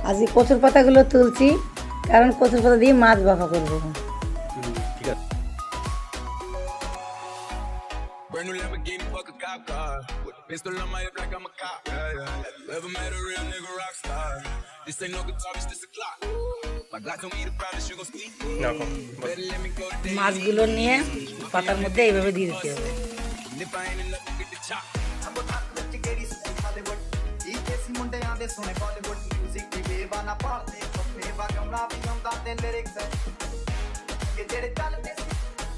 আজকে কচুর পাতাগুলো তুলছি, কারণ কচুর পাতা দিয়ে মাছ ভাপা করবো। ঠিক আছে। Brand new Lamborghini, fuck a cop car. With a pistol on my hip like I'm a cop. Yeah. Ever met a real nigga rock star? This ain't no guitar, it's just a clock. My Glock told me to promise you gon' speak. দেখো Better let me go today. মাছগুলো নিয়ে পাতার মধ্যে এইভাবে দিয়ে দিতে হবে। And if I ain't enough, get the chop. ਸੁਣੇ ਬਾਲੀਵੁੱਡ 뮤직 ਦੀ ਬੇਵਾਨਾ ਪਾਲਦੇ ਕੱਪੇ ਵਗਾਉਣਾ ਵੀ ਆਉਂਦਾ ਤੇ ਲਿਰਿਕਸ ਕਿ ਜਿਹੜੇ ਚੱਲਦੇ ਸੀ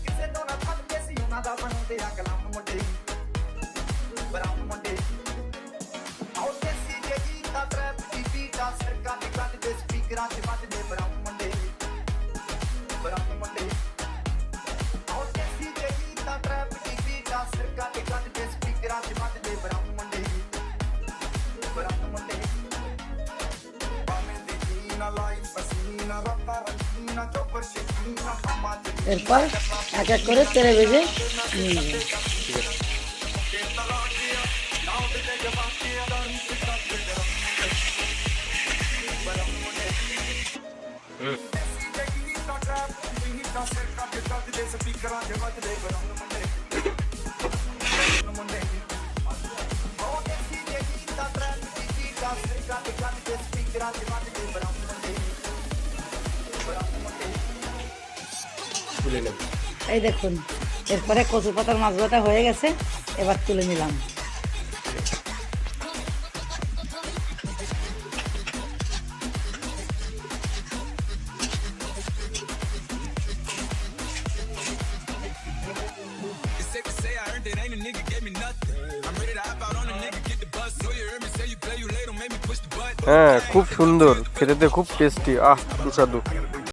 ਕਿਸੇ ਤੋਂ ਨਾ ਥੱਕਦੇ ਸੀ ਉਹਨਾਂ ਦਾ ਬਣਾਉਂਦੇ ਆ ਕਲਮ ਮੁੰਡੇ ਬਰਾਉਨ ਮੁੰਡੇ ਆਉ ਦੇਸੀ ਜੇ ਗੀਤਾ ਟ੍ਰੈਪ ਦੀ ਬੀਟਾ ਸਰਕਾਂ ਦੇ ਕੱਟ ਦੇ ਸਪੀਕਰਾਂ 'ਚ ਵੱਜਦੇ ਬਰਾਉਨ ਮੁੰਡੇ ਆਉ ਦੇਸੀ ਜੇ ਗੀਤਾ ਟ੍ਰੈਪ ਦੀ ਬੀਟਾ ਸਰਕਾਂ ਦੇ ਕੱਟ ਦੇ ਸਪੀਕਰਾਂ 'ਚ ਵੱਜਦੇ ਬਰਾਉਨ ਮੁੰਡੇ এরপর এক এক করে তেলে ভেজে নিয়ে নেবে। তুলে নেব। এই দেখুন, এরপরে কচু পাতার মাছ ভাজা হয়ে গেছে, এবার তুলে নিলাম। It's safe to say I earned it, ain't a nigga gave me nothing. I'm ready to hop out on a nigga, get the bus. So you heard me say you play, you late, don't make me push the button. হ্যাঁ, খুব সুন্দর, খেতে খুব tasty, সুস্বাদু।